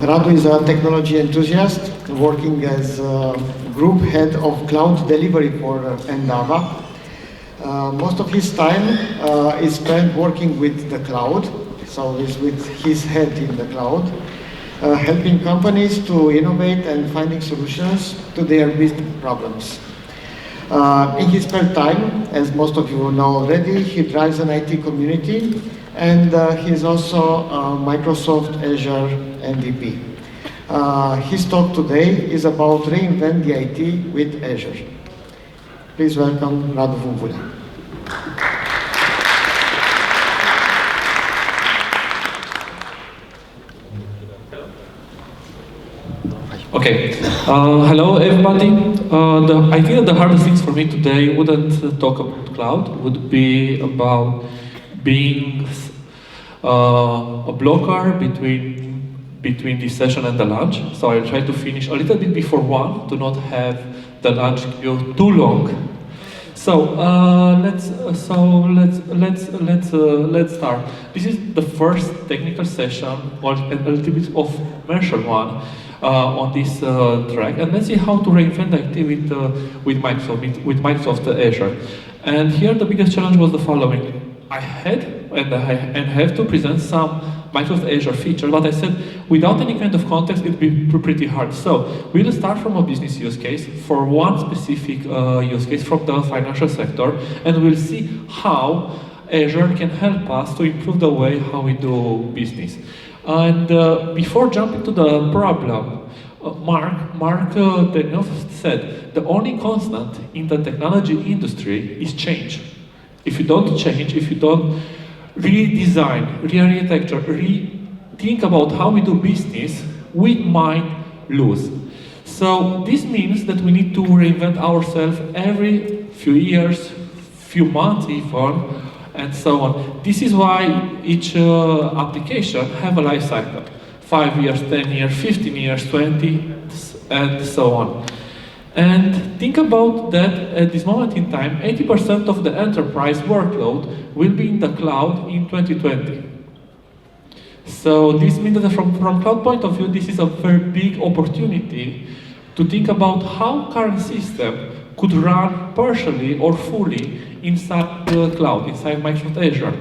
Radu is a technology enthusiast working as group head of cloud delivery for Endava. Most of his time is spent working with the cloud, so is with his head in the cloud, helping companies to innovate and finding solutions to their business problems. In his spare time, as most of you know already, he drives an IT community, and he is also a Microsoft Azure MVP. His talk today is about Reinvent the IT with Azure. Please welcome Radu Vunvulea. Okay, hello everybody. I think that the hardest things for me today wouldn't talk about cloud, would be about being a blocker between the session and the lunch. So I'll try to finish a little bit before 1 to not have the lunch queue too long. So let's start. This is the first technical session, or a little bit of commercial one. On this track, and let's see how to reinvent IT with Microsoft Azure. And here the biggest challenge was the following: I had and have to present some Microsoft Azure feature, but I said without any kind of context it'd be pretty hard. So we'll start from a business use case for one specific use case from the financial sector, and we'll see how Azure can help us to improve the way how we do business. And before jumping to the problem, Mark Daniel said the only constant in the technology industry is change. If you don't change, if you don't redesign, re-architecture, rethink about how we do business, we might lose. So this means that we need to reinvent ourselves every few years, few months even, and so on. This is why each application have a life cycle. 5 years, 10 years, 15 years, 20, and so on. And think about that at this moment in time, 80% of the enterprise workload will be in the cloud in 2020. So this means that from cloud point of view, this is a very big opportunity to think about how current system could run partially or fully inside the cloud, inside Microsoft Azure.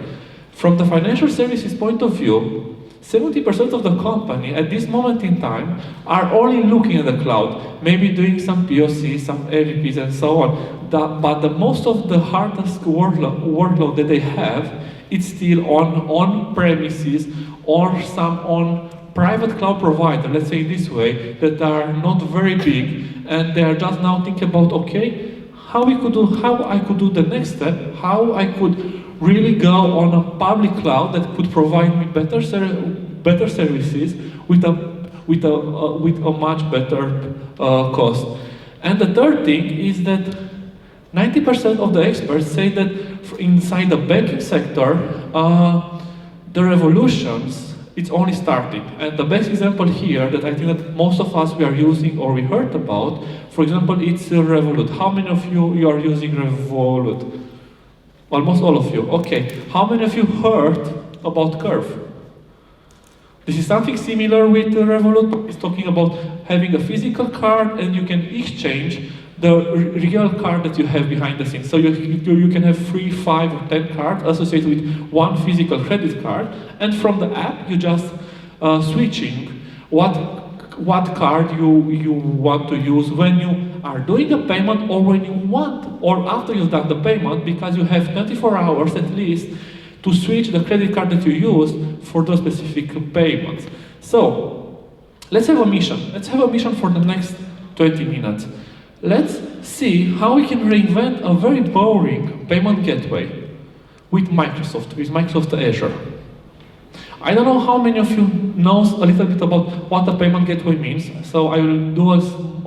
From the financial services point of view, 70% of the company at this moment in time are only looking at the cloud, maybe doing some POCs, some MVPs and so on. But the most of the hardest workload that they have, it's still on premises or some on private cloud provider, let's say this way, that are not very big, and they are just now thinking about, okay, how I could do the next step, how I could really go on a public cloud that could provide me better services with a much better cost. And the third thing is that 90% of the experts say that inside the banking sector, the revolutions, it's only starting. And the best example here that I think that most of us we are using or we heard about, for example, it's Revolut. How many of you are using Revolut? Almost all of you. Okay. How many of you heard about Curve? This is something similar with Revolut. It's talking about having a physical card and you can exchange the real card that you have behind the scenes. So you can have 3, 5, or 10 cards associated with one physical credit card, and from the app you just switching what card you want to use when you are doing a payment, or when you want, or after you've done the payment, because you have 24 hours at least to switch the credit card that you use for those specific payments. So let's have a mission. Let's have a mission for the next 20 minutes. Let's see how we can reinvent a very boring payment gateway with Microsoft Azure. I don't know how many of you knows a little bit about what a payment gateway means, so I will do a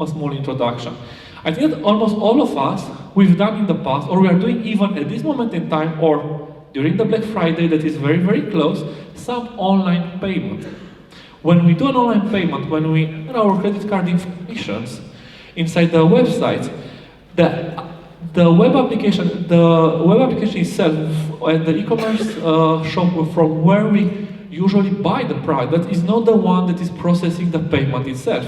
small introduction. I think that almost all of us, we've done in the past, or we are doing even at this moment in time, or during the Black Friday that is very, very close, some online payment. When we do an online payment, when we enter our credit card informations inside the website, the web application itself and the e-commerce shop from where we usually by the product that is not the one that is processing the payment itself.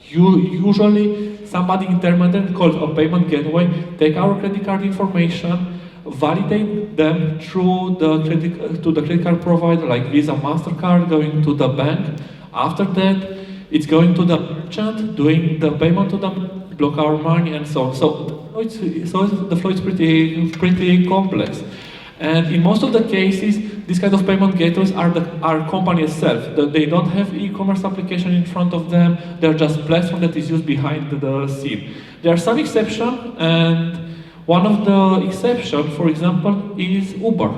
Usually, somebody intermediate called a payment gateway take our credit card information, validate them through the credit card provider like Visa, MasterCard, going to the bank. After that, it's going to the merchant, doing the payment to them, block our money, and so on. So the flow is pretty complex. And in most of the cases, these kind of payment gateways are company itself. They don't have e-commerce application in front of them. They're just platform that is used behind the scene. There are some exceptions, and one of the exceptions, for example, is Uber.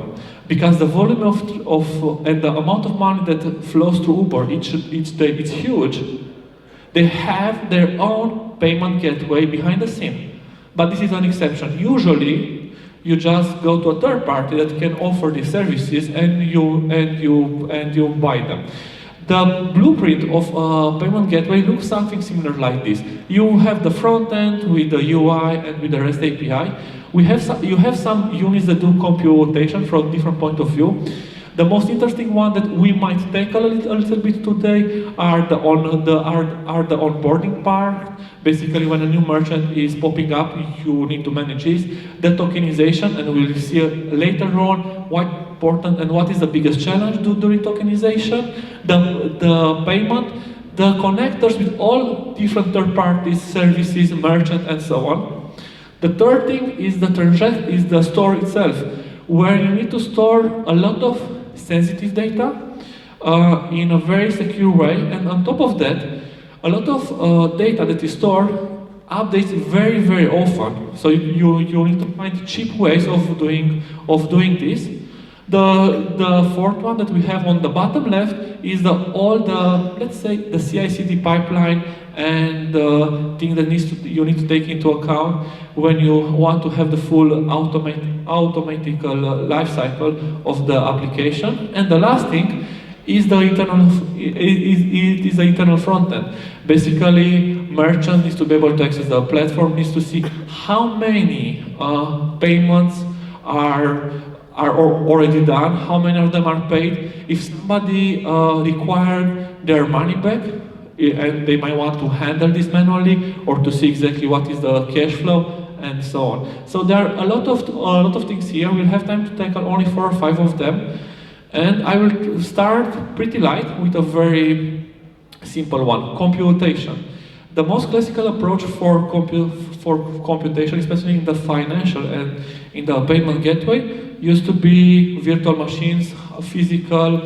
Because the volume and the amount of money that flows through Uber each day, it's huge. They have their own payment gateway behind the scene. But this is an exception. Usually, you just go to a third party that can offer these services and you buy them. The blueprint of a payment gateway looks something similar like this. You have the front end with the UI and with the REST API. You have some units that do computation from a different point of view. The most interesting one that we might tackle a little bit today are the onboarding part. Basically, when a new merchant is popping up, you need to manage this. The tokenization, and we'll see later on why important and what is the biggest challenge during tokenization. The payment, the connectors with all different third parties, services, merchant, and so on. The third thing is the store itself, where you need to store a lot of sensitive data in a very secure way, and on top of that, a lot of data that is stored updates very, very often. So you need to find cheap ways of doing this. The fourth one that we have on the bottom left is let's say the CI/CD pipeline and the thing that you need to take into account when you want to have the full automatic life cycle of the application. And the last thing is the internal front end. Basically, merchant needs to be able to access the platform, needs to see how many payments are already done, how many of them are paid. If somebody required their money back, and they might want to handle this manually, or to see exactly what is the cash flow, and so on. So there are a lot of things here. We'll have time to tackle only 4 or 5 of them. And I will start pretty light with a very simple one, computation. The most classical approach for computation, especially in the financial and in the payment gateway, used to be virtual machines, physical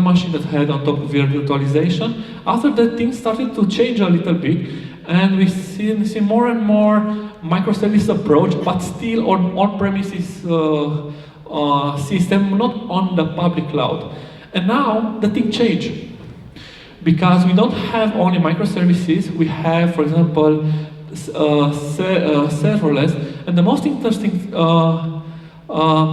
machine that had on top virtualization. After that, things started to change a little bit, and we see more and more microservice approach, but still on-premises system, not on the public cloud. And now the thing changed, because we don't have only microservices. We have, for example, serverless, and the most interesting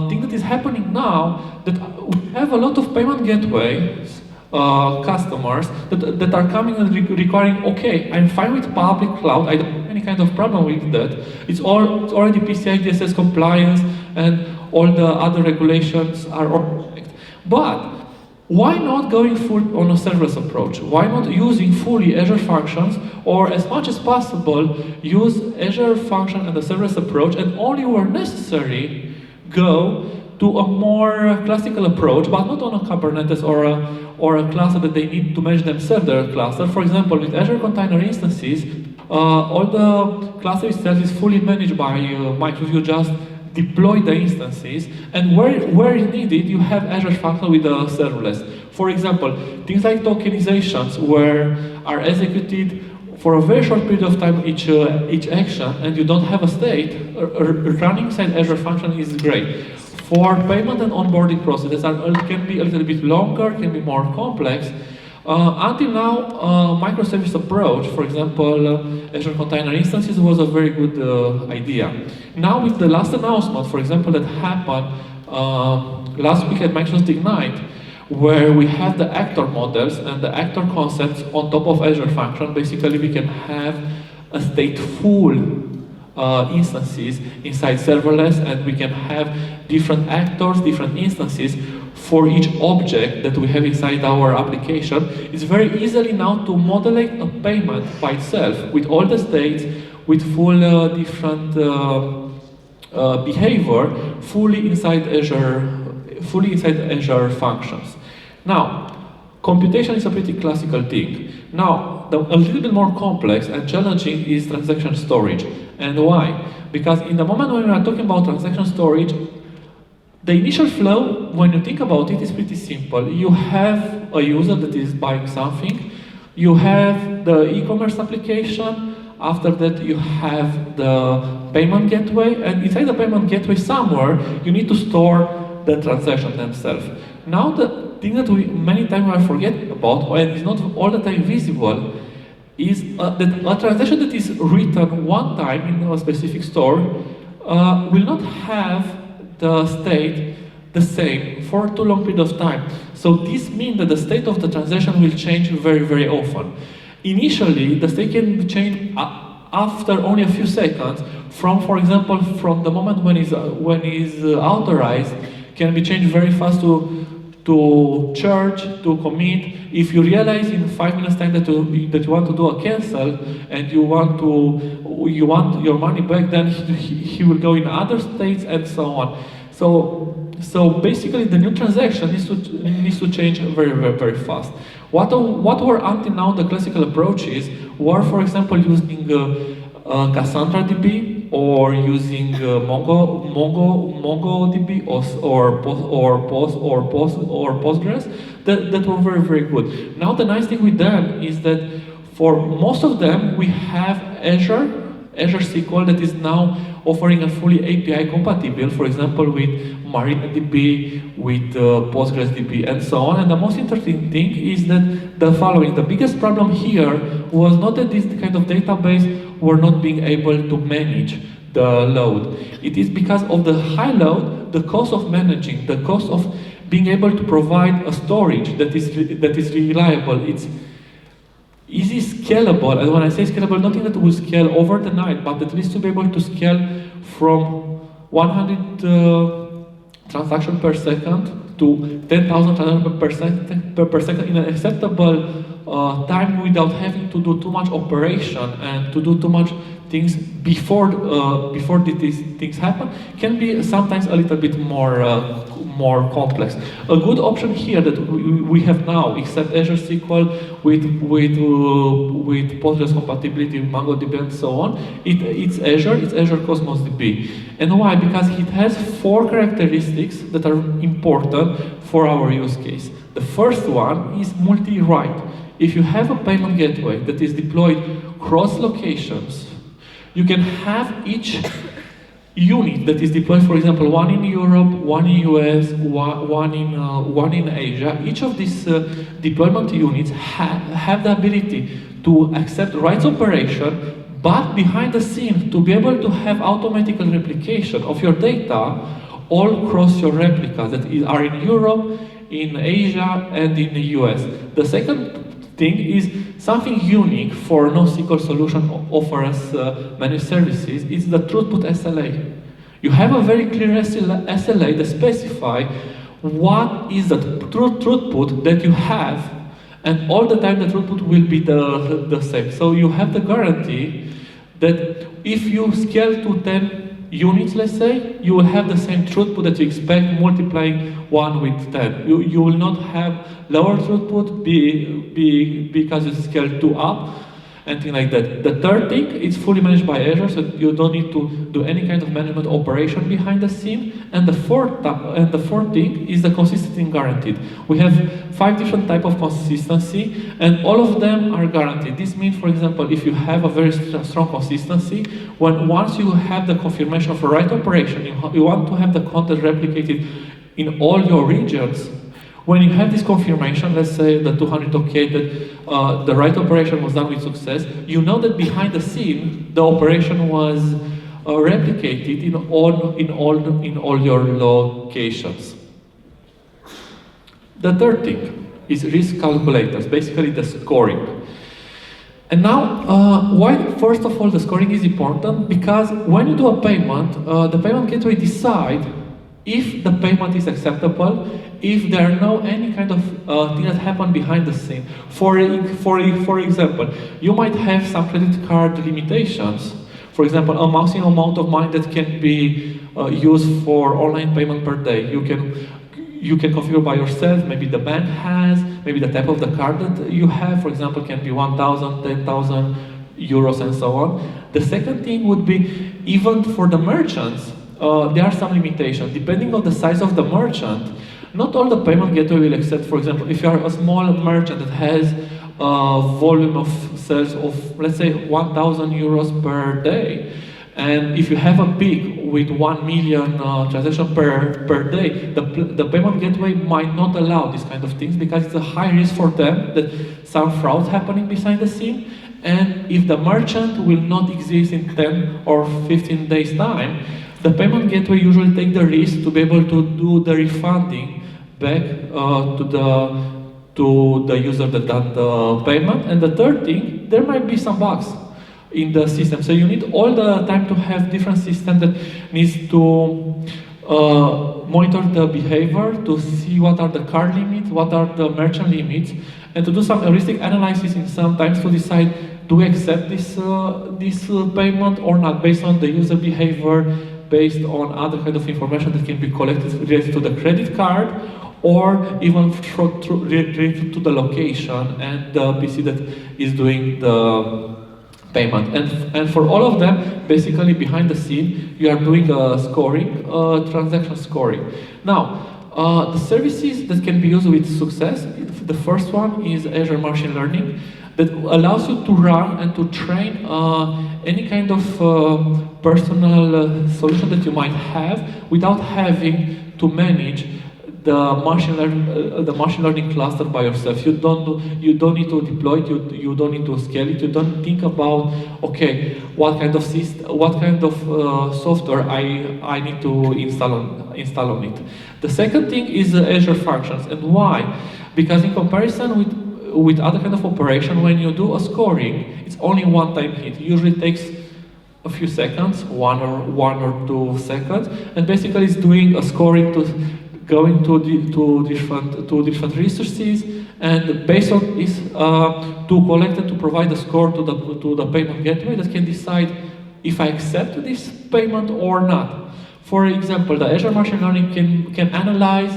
thing that is happening now, that we have a lot of payment gateways customers that are coming and requiring, okay, I'm fine with public cloud, I don't have any kind of problem with that. It's already PCI DSS compliance and all the other regulations are all checked. But why not going full on a serverless approach? Why not using fully Azure functions, or as much as possible, use Azure function and the serverless approach, and only where necessary, go to a more classical approach, but not on a Kubernetes or a cluster that they need to manage themselves, their cluster. For example, with Azure Container Instances, all the cluster itself is fully managed by Microsoft. You just deploy the instances, and where is needed, you have Azure function with the serverless. For example, things like tokenizations, where are executed for a very short period of time each action, and you don't have a state, running inside Azure function is great. For payment and onboarding processes can be a little bit longer, can be more complex. Until now, microservice approach, for example, Azure Container Instances was a very good idea. Now with the last announcement, for example, that happened last week at Microsoft Ignite, where we have the actor models and the actor concepts on top of Azure function, basically we can have a stateful instances inside serverless, and we can have different actors, different instances for each object that we have inside our application, it's very easily now to modulate a payment by itself with all the states, with full different behavior, fully inside Azure functions. Now, computation is a pretty classical thing. Now, a little bit more complex and challenging is transaction storage. And why? Because in the moment when we are talking about transaction storage, the initial flow, when you think about it, is pretty simple. You have a user that is buying something, you have the e-commerce application, after that you have the payment gateway, and inside the payment gateway somewhere, you need to store the transaction themselves. Now the thing that we many times I forget about, and is not all the time visible, is that a transaction that is written one time in a specific store will not have the state the same for too long period of time. So this means that the state of the transaction will change very, very often. Initially, the state can change after only a few seconds, from, for example, from the moment when is authorized, can be changed very fast to charge, to commit. If you realize in 5 minutes time that you want to do a cancel and you want your money back, then he will go in other states and so on. So basically the new transaction needs to change very, very, very fast. What were until now the classical approaches were, for example, using Cassandra DB or using MongoDB or Postgres that were very, very good. Now the nice thing with them is that for most of them we have Azure SQL that is now offering a fully API compatible, for example, with MariaDB, with PostgreSDB, and so on. And the most interesting thing is that the following: the biggest problem here was not that this kind of database were not being able to manage the load. It is because of the high load, the cost of managing, the cost of being able to provide a storage that is reliable. It's easy scalable, and when I say scalable, nothing that will scale over the night, but at least to be able to scale from 100 transactions per second to 10,000 transactions per second in an acceptable time without having to do too much operation and to do too much things before these things happen, can be sometimes a little bit more complex. A good option here that we have now, except Azure SQL with Postgres compatibility, MongoDB, and so on, it's Azure Cosmos DB. And why? Because it has 4 characteristics that are important for our use case. The first one is multi-write. If you have a payment gateway that is deployed cross locations, you can have each unit that is deployed, for example, one in Europe, one in US, one in Asia. Each of these deployment units have the ability to accept writes operation, but behind the scene to be able to have automatic replication of your data all across your replicas that are in Europe, in Asia, and in the US. The second thing is something unique for NoSQL solution offers managed services is the throughput SLA. You have a very clear SLA that specify what is the throughput that you have, and all the time the throughput will be the same. So you have the guarantee that if you scale to 10 units, let's say, you will have the same throughput that you expect multiplying 1 with 10. You will not have lower throughput because you scale 2 up and things like that. The third thing, it's fully managed by Azure, so you don't need to do any kind of management operation behind the scene. And the fourth thing is the consistency guaranteed. We have 5 different types of consistency, and all of them are guaranteed. This means, for example, if you have a very strong consistency, once you have the confirmation of a write operation, you want to have the content replicated in all your regions. When you have this confirmation, let's say the 200 OK that the write operation was done with success, you know that behind the scene the operation was replicated in all your locations. The third thing is risk calculators, basically the scoring. And now, why first of all the scoring is important? Because when you do a payment, the payment gateway decide if the payment is acceptable, if there are no any kind of thing that happened behind the scene. For example, you might have some credit card limitations. For example, a maximum amount of money that can be used for online payment per day. You can configure by yourself, maybe the bank has, maybe the type of the card that you have, for example, can be 1,000, 10,000 euros and so on. The second thing would be, even for the merchants, there are some limitations. Depending on the size of the merchant, not all the payment gateway will accept. For example, if you are a small merchant that has a volume of sales of, let's say, 1,000 euros per day, and if you have a peak with 1 million transactions per day, the payment gateway might not allow these kind of things because it's a high risk for them that some fraud happening behind the scene. And if the merchant will not exist in 10 or 15 days time, the payment gateway usually take the risk to be able to do the refunding back to the user that done the payment. And the third thing, there might be some bugs in the system. So you need all the time to have different systems that needs to monitor the behavior, to see what are the card limits, what are the merchant limits, and to do some heuristic analysis in sometimes to decide, do we accept this payment or not, based on the user behavior, based on other kind of information that can be collected related to the credit card, or even related to the location and the PC that is doing the payment. And for all of them, basically behind the scene, you are doing a scoring, transaction scoring. Now, the services that can be used with success, the first one is Azure Machine Learning, that allows you to run and to train any kind of personal solution that you might have without having to manage the machine learning cluster by yourself. You don't need to deploy it. You don't need to scale it. You don't think about, okay, what kind of system, what kind of software I need to install on it. The second thing is Azure Functions, and why? Because in comparison with other kind of operation, when you do a scoring, it's only one-time hit. It usually takes a few seconds, one or 2 seconds, and basically it's doing a scoring to going to different resources, and based on this to collect and to provide a score to the payment gateway that can decide if I accept this payment or not. For example, the Azure Machine Learning can analyze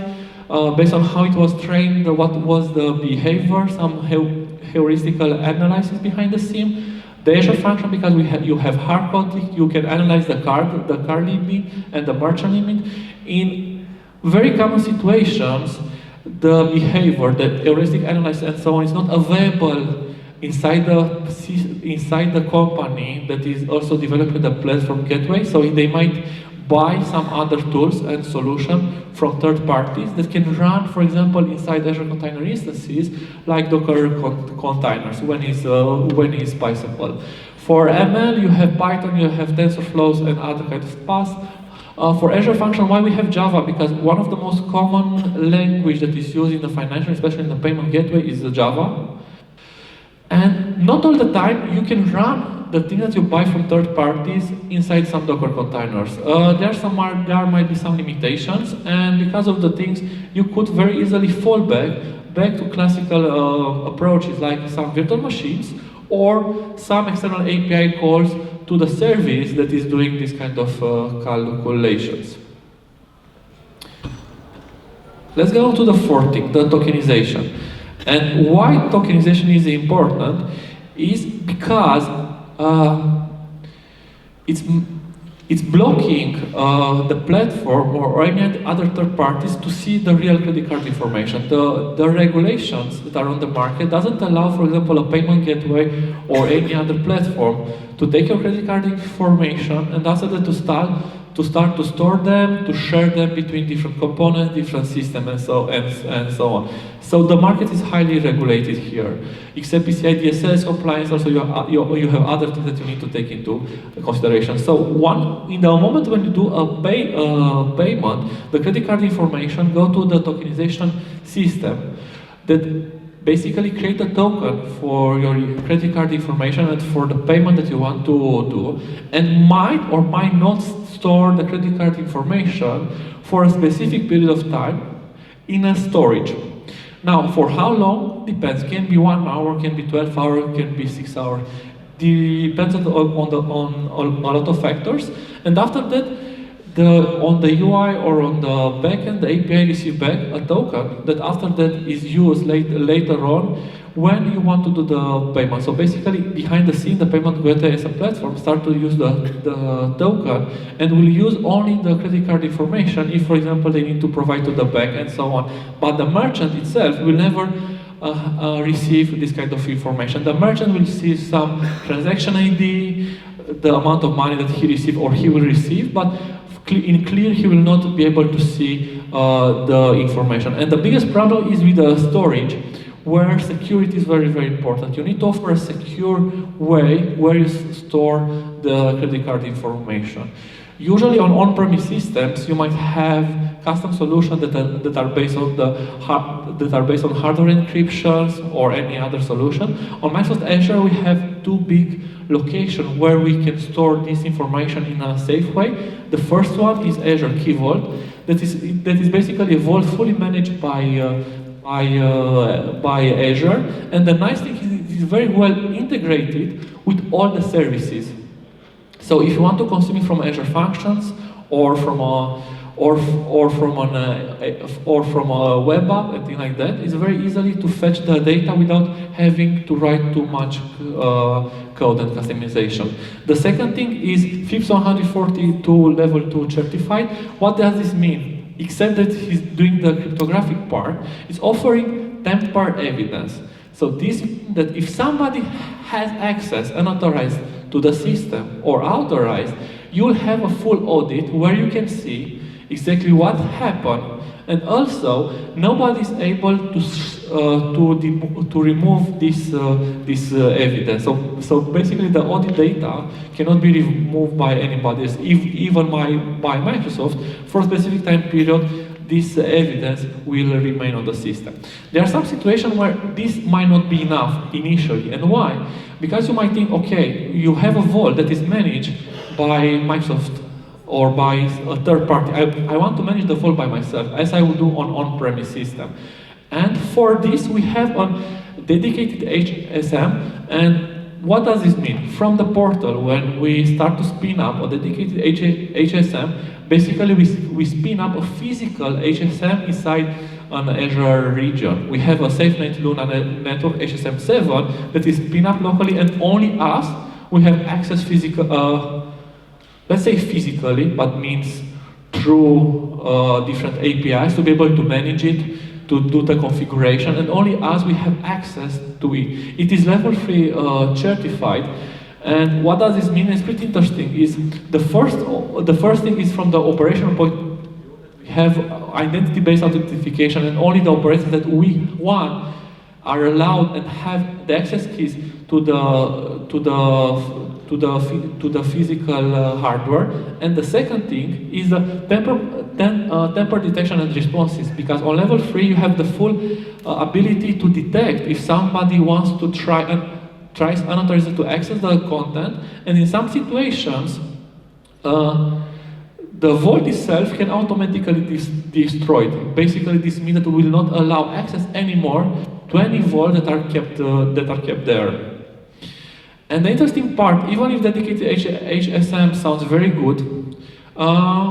based on how it was trained, what was the behavior, some heuristical analysis behind the scene. The Azure function, because you have hard coding, you can analyze the card limit and the merchant limit. In very common situations, the behavior, the heuristic analysis and so on is not available inside the company that is also developing the platform gateway. So they might buy some other tools and solution from third parties that can run, for example, inside Azure Container Instances, like Docker containers when it's possible. For ML, you have Python, you have TensorFlows and other kinds of paths. For Azure Function, why we have Java? Because one of the most common language that is used in the financial, especially in the payment gateway, is the Java. And not all the time you can run the things that you buy from third parties inside some Docker containers. There might be some limitations, and because of the things, you could very easily fall back to classical approaches like some virtual machines or some external API calls to the service that is doing this kind of calculations. Let's go to the fourth thing, the tokenization. And why tokenization is important is because it's blocking the platform or any other third parties to see the real credit card information. The regulations that are on the market doesn't allow, for example, a payment gateway or any other platform to take your credit card information and after that to start to store them, to share them between different components, different systems, and so on. So the market is highly regulated here. Except PCI DSS compliance, also you have other things that you need to take into consideration. So in the moment when you do a payment, the credit card information go to the tokenization system that basically create a token for your credit card information and for the payment that you want to do, and might or might not store the credit card information for a specific period of time in a storage. Now, for how long? Depends. Can be 1 hour, can be 12 hours, can be 6 hours. Depends on a lot of factors. And after that, on the UI or on the backend, the API receives back a token that after that is used later on when you want to do the payment. So basically, behind the scene, the payment gateway as a platform start to use the token and will use only the credit card information if, for example, they need to provide to the bank and so on. But the merchant itself will never receive this kind of information. The merchant will see some transaction ID, the amount of money that he received or he will receive, but in clear he will not be able to see the information. And the biggest problem is with the storage, where security is very, very important. You need to offer a secure way where you store the credit card information. Usually on-premise systems, you might have custom solutions that are based on hardware encryptions or any other solution. On Microsoft Azure, we have 2 big locations where we can store this information in a safe way. The first one is Azure Key Vault. That is basically a vault fully managed by Azure, and the nice thing is it is very well integrated with all the services. So if you want to consume it from Azure Functions or from a web app, anything like that, it's very easily to fetch the data without having to write too much code and customization. The second thing is FIPS 142 level 2 certified. What does this mean? Except that he's doing the cryptographic part, it's offering tamper evidence. So this means that if somebody has access unauthorized to the system or authorized, you'll have a full audit where you can see exactly what happened, and also nobody's able to remove this evidence. So basically, the audit data cannot be removed by anybody else, even by Microsoft. For a specific time period, this evidence will remain on the system. There are some situations where this might not be enough initially, and why? Because you might think, okay, you have a vault that is managed by Microsoft or by a third party. I want to manage the vault by myself, as I would do on-premise system. And for this, we have a dedicated HSM. And what does this mean? From the portal, when we start to spin up a dedicated HSM, basically we spin up a physical HSM inside an Azure region. We have a SafeNet Luna network HSM 7 that is spin up locally, and only us, we have access let's say physically, but means through different APIs to be able to manage it, to do the configuration, and only us, we have access to it. It is level 3 certified, and what does this mean? It's pretty interesting. Is the first thing is from the operational point, we have identity-based authentication, and only the operators that we want are allowed and have the access keys to the physical hardware. And the second thing is the tamper detection and responses, because on level 3 you have the full ability to detect if somebody wants to tries unauthorized to access the content, and in some situations the vault itself can automatically destroy it. Basically, this means that we will not allow access anymore to any vault that are kept there. And the interesting part, even if dedicated HSM sounds very good,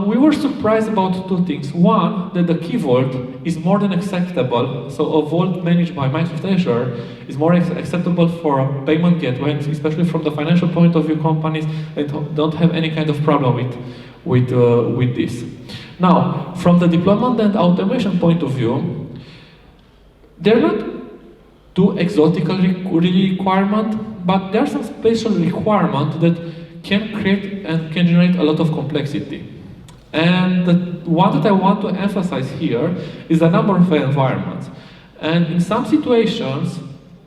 we were surprised about 2 things. One, that the key vault is more than acceptable. So a vault managed by Microsoft Azure is more acceptable for a payment gateway, especially from the financial point of view. Companies that don't have any kind of problem with this. Now, from the deployment and automation point of view, they're not too exotic requirement, but there are some special requirements that can create and can generate a lot of complexity. And the one that I want to emphasize here is the number of environments. And in some situations,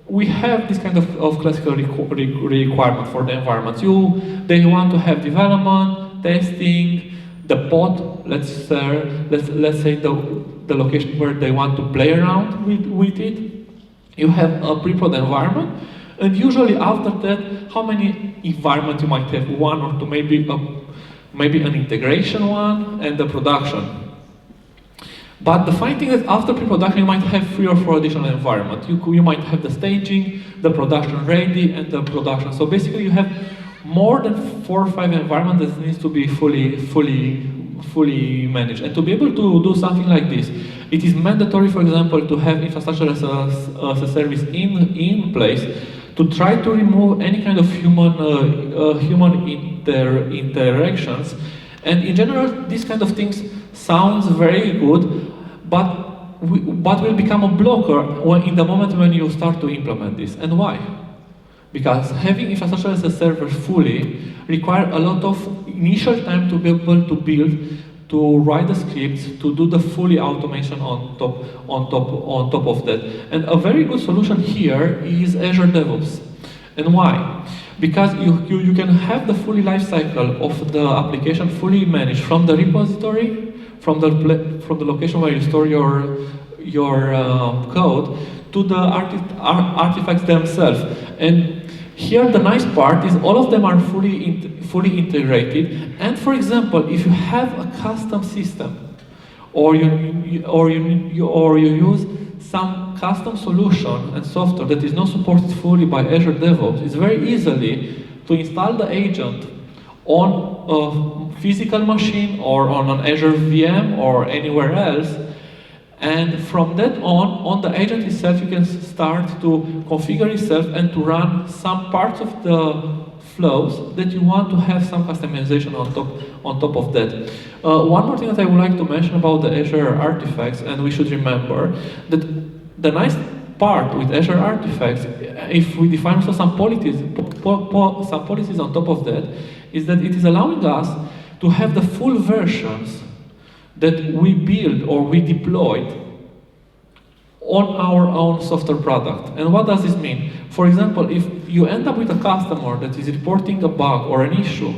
we have this kind of classical requirement for the environments. They want to have development, testing, the pod, let's say the location where they want to play around with it. You have a pre-prod environment, and usually after that, how many environments you might have? One or two, maybe an integration one, and the production. But the funny thing is, after pre-production, you might have 3 or 4 additional environments. You might have the staging, the production ready, and the production. So basically, you have more than 4 or 5 environments that needs to be fully managed. And to be able to do something like this, it is mandatory, for example, to have infrastructure as a service in place to try to remove any kind of human interactions. And in general, these kind of things sounds very good, but will become a blocker in the moment when you start to implement this. And why? Because having infrastructure as a service fully requires a lot of initial time to be able to build, to write the scripts, to do the fully automation on top of that. And a very good solution here is Azure DevOps. And why? Because you can have the fully life cycle of the application fully managed from the repository, from the location where you store your code, to the artifacts themselves. And here the nice part is all of them are fully integrated. And for example, if you have a custom system, or you use some custom solution and software that is not supported fully by Azure DevOps, it's very easily to install the agent on a physical machine or on an Azure VM or anywhere else. And from that on the agent itself, you can start to configure itself and to run some parts of the flows that you want to have some customization on top of that. One more thing that I would like to mention about the Azure artifacts, and we should remember that the nice part with Azure artifacts, if we define also some policies on top of that, is that it is allowing us to have the full versions that we build or we deployed on our own software product. And what does this mean? For example, if you end up with a customer that is reporting a bug or an issue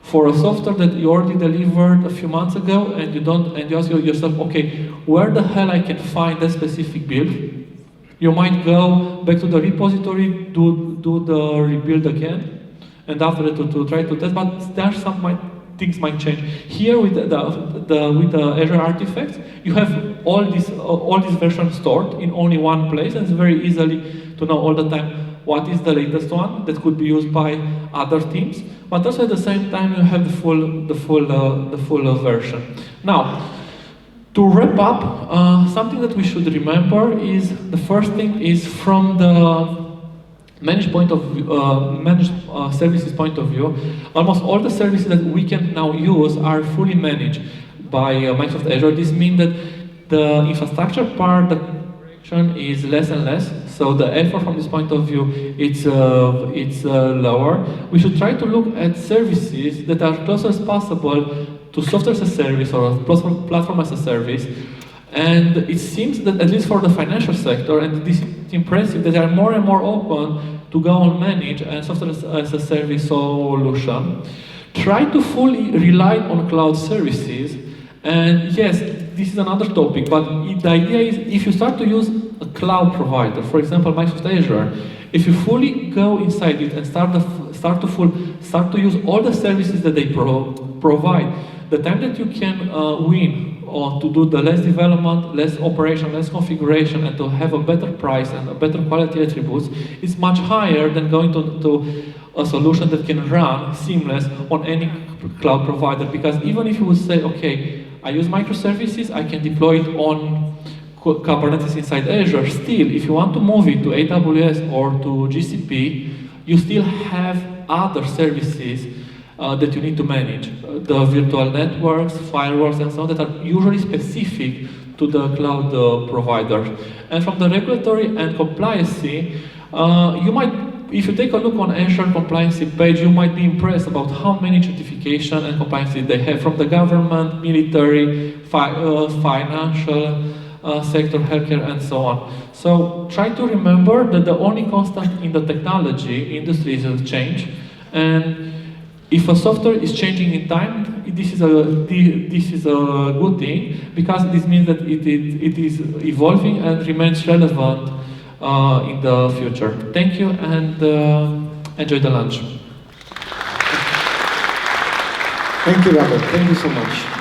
for a software that you already delivered a few months ago, and you ask yourself, okay, where the hell I can find that specific build? You might go back to the repository, do the rebuild again, and after that to try to test, but there things might change. Here with the Azure artifacts, you have all these versions stored in only one place, and it's very easily to know all the time what is the latest one that could be used by other teams. But also at the same time, you have the full version. Now, to wrap up, something that we should remember is the first thing is from the managed services point of view, almost all the services that we can now use are fully managed by Microsoft Azure. This means that the infrastructure part, the correction is less and less. So the effort from this point of view, it's lower. We should try to look at services that are close as possible to software as a service or platform as a service. And it seems that at least for the financial sector, and this is impressive, that they are more and more open to go and manage a software as a service solution. Try to fully rely on cloud services. And yes, this is another topic, but the idea is if you start to use a cloud provider, for example, Microsoft Azure, if you fully go inside it and start to use all the services that they provide, the time that you can win or to do the less development, less operation, less configuration, and to have a better price and a better quality attributes is much higher than going to a solution that can run seamless on any cloud provider. Because even if you would say, okay, I use microservices, I can deploy it on Kubernetes inside Azure, still, if you want to move it to AWS or to GCP, you still have other services that you need to manage. The virtual networks, firewalls, and so on that are usually specific to the cloud provider. And from the regulatory and compliancy, you might, if you take a look on Azure compliance page, you might be impressed about how many certification and compliance they have from the government, military, financial sector, healthcare, and so on. So try to remember that the only constant in the technology industry is change, and if a software is changing in time, this is a good thing, because this means that it is evolving and remains relevant in the future. Thank you, and enjoy the lunch. Thank you, Robert. Thank you so much.